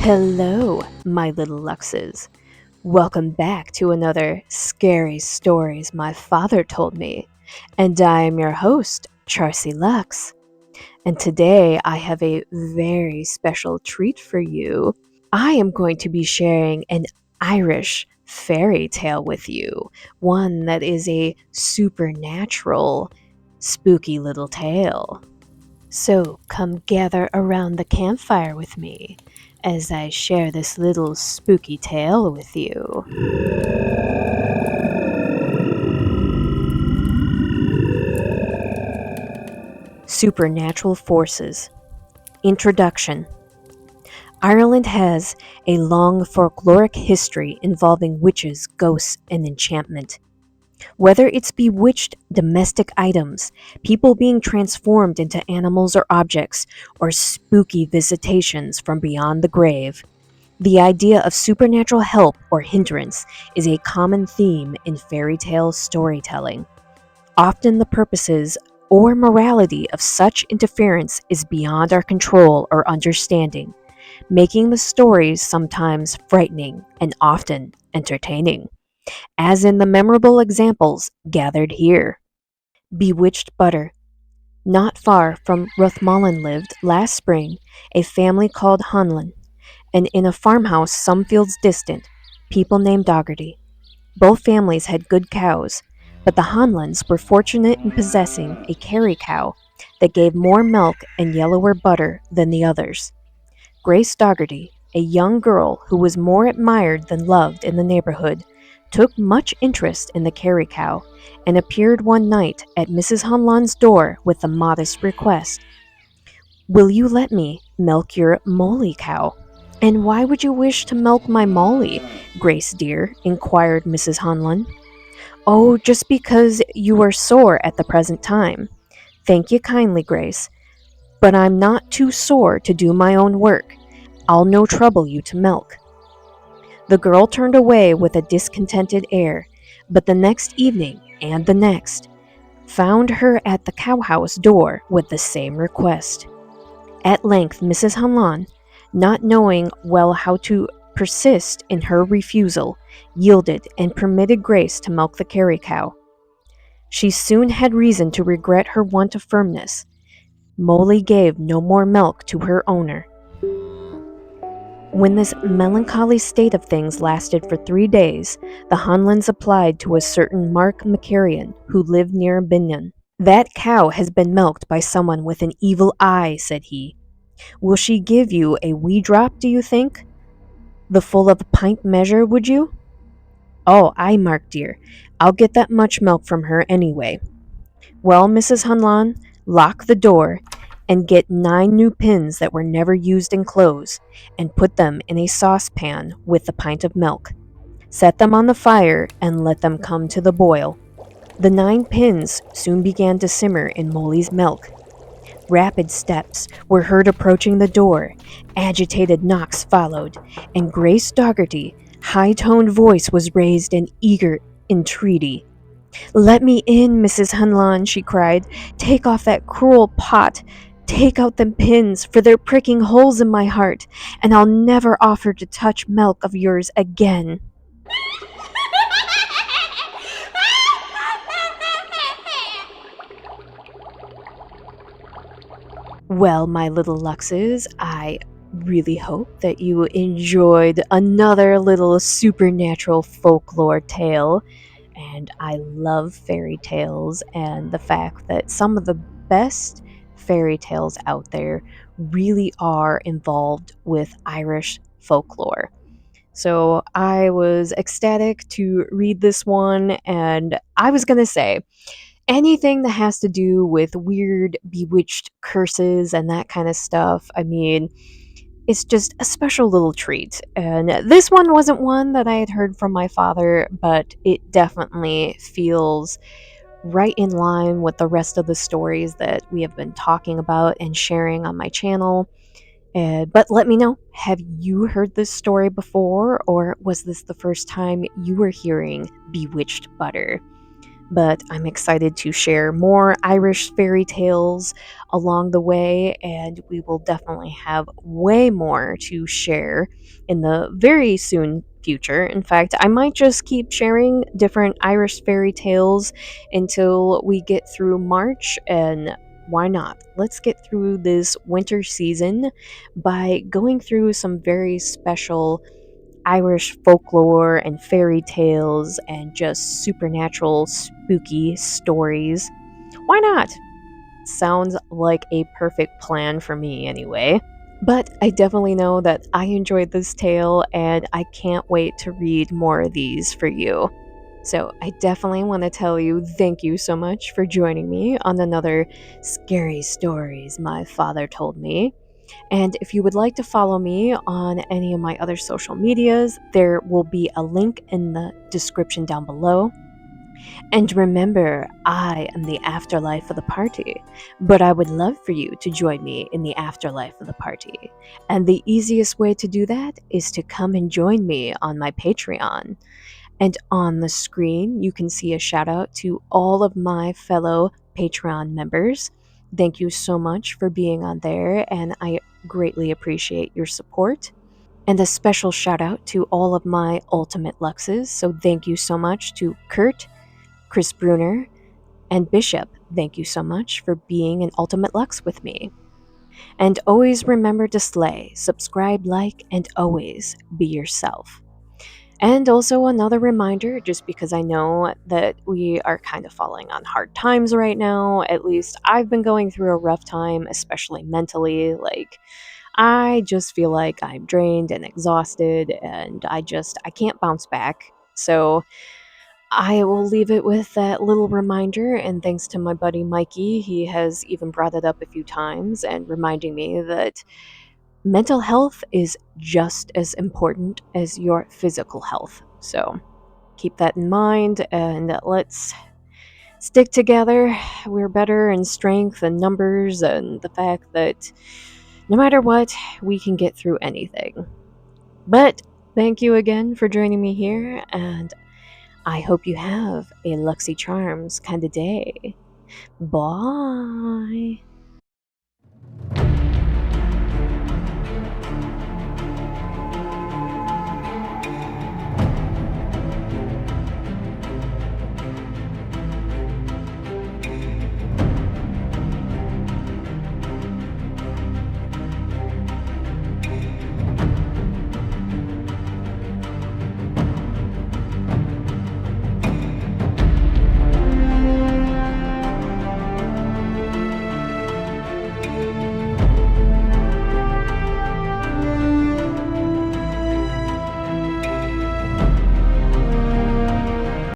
Hello, my little Luxes. Welcome back to another Scary Stories My Father Told Me. And I am your host, charsielux. And today I have a very special treat for you. I am going to be sharing an Irish fairy tale with you, one that is a supernatural, spooky little tale. So come gather around the campfire with me as I share this little spooky tale with you. Supernatural Forces. Introduction. Ireland has a long folkloric history involving witches, ghosts, and enchantment. Whether it's bewitched domestic items, people being transformed into animals or objects, or spooky visitations from beyond the grave, the idea of supernatural help or hindrance is a common theme in fairy tale storytelling. Often the purposes or morality of such interference is beyond our control or understanding, making the stories sometimes frightening and often entertaining, as in the memorable examples gathered here. Bewitched Butter. Not far from Ruthmallen lived, last spring, a family called Hanlon, and in a farmhouse some fields distant, people named Dougherty. Both families had good cows, but the Hanlons were fortunate in possessing a Kerry cow that gave more milk and yellower butter than the others. Grace Dougherty, a young girl who was more admired than loved in the neighborhood, took much interest in the Kerry cow and appeared one night at Mrs. Hanlon's door with a modest request. "Will you let me milk your Molly cow?" "And why would you wish to milk my Molly, Grace dear?" inquired Mrs. Hanlon. "Oh, just because you are sore at the present time." "Thank you kindly, Grace, but I'm not too sore to do my own work. I'll no trouble you to milk." The girl turned away with a discontented air, but the next evening, and the next, found her at the cowhouse door with the same request. At length Mrs. Hanlon, not knowing well how to persist in her refusal, yielded and permitted Grace to milk the Kerry cow. She soon had reason to regret her want of firmness. Molly gave no more milk to her owner. When this melancholy state of things lasted for 3 days, the Hanlons applied to a certain Mark McCarrion, who lived near Binyon. "That cow has been milked by someone with an evil eye," said he. "Will she give you a wee drop, do you think? The full of a pint measure, would you?" "Oh, aye, Mark dear, I'll get that much milk from her anyway." "Well, Mrs. Hanlon, lock the door, and get 9 new pins that were never used in clothes, and put them in a saucepan with the pint of milk. Set them on the fire, and let them come to the boil." The 9 pins soon began to simmer in Molly's milk. Rapid steps were heard approaching the door, agitated knocks followed, and Grace Dougherty's high-toned voice was raised in eager entreaty. "Let me in, Mrs. Hanlon," she cried. "Take off that cruel pot. Take out them pins, for they're pricking holes in my heart, and I'll never offer to touch milk of yours again." Well, my little Luxes, I really hope that you enjoyed another little supernatural folklore tale. And I love fairy tales, and the fact that some of the best fairy tales out there really are involved with Irish folklore. So I was ecstatic to read this one, and I was going to say, anything that has to do with weird, bewitched curses and that kind of stuff, I mean, it's just a special little treat. And this one wasn't one that I had heard from my father, but it definitely feels right in line with the rest of the stories that we have been talking about and sharing on my channel. But let me know, have you heard this story before, or was this the first time you were hearing Bewitched Butter? but I'm excited to share more Irish fairy tales along the way, and we will definitely have way more to share in the very soon future. In fact, I might just keep sharing different Irish fairy tales until we get through March, and why not? Let's get through this winter season by going through some very special Irish folklore and fairy tales and just supernatural spooky stories. Why not? Sounds like a perfect plan for me, anyway. But I definitely know that I enjoyed this tale and I can't wait to read more of these for you. So I definitely want to tell you thank you so much for joining me on another Scary Stories My Father Told Me. And if you would like to follow me on any of my other social medias, there will be a link in the description down below. And remember, I am the afterlife of the party, but I would love for you to join me in the afterlife of the party. And the easiest way to do that is to come and join me on my Patreon. And on the screen, you can see a shout out to all of my fellow Patreon members. Thank you so much for being on there, and I greatly appreciate your support. And a special shout out to all of my Ultimate Luxes. So thank you so much to Kurt, Chris Bruner, and Bishop. Thank you so much for being an Ultimate Lux with me. And always remember to slay, subscribe, like, and always be yourself. And also another reminder, just because I know that we are kind of falling on hard times right now, at least I've been going through a rough time, especially mentally. Like, I just feel like I'm drained and exhausted, and I can't bounce back. So I will leave it with that little reminder, and thanks to my buddy Mikey, he has even brought it up a few times and reminding me that mental health is just as important as your physical health. So keep that in mind and let's stick together. We're better in strength and numbers, and the fact that no matter what, we can get through anything. But thank you again for joining me here, and I hope you have a Luxy Charms kind of day. Bye.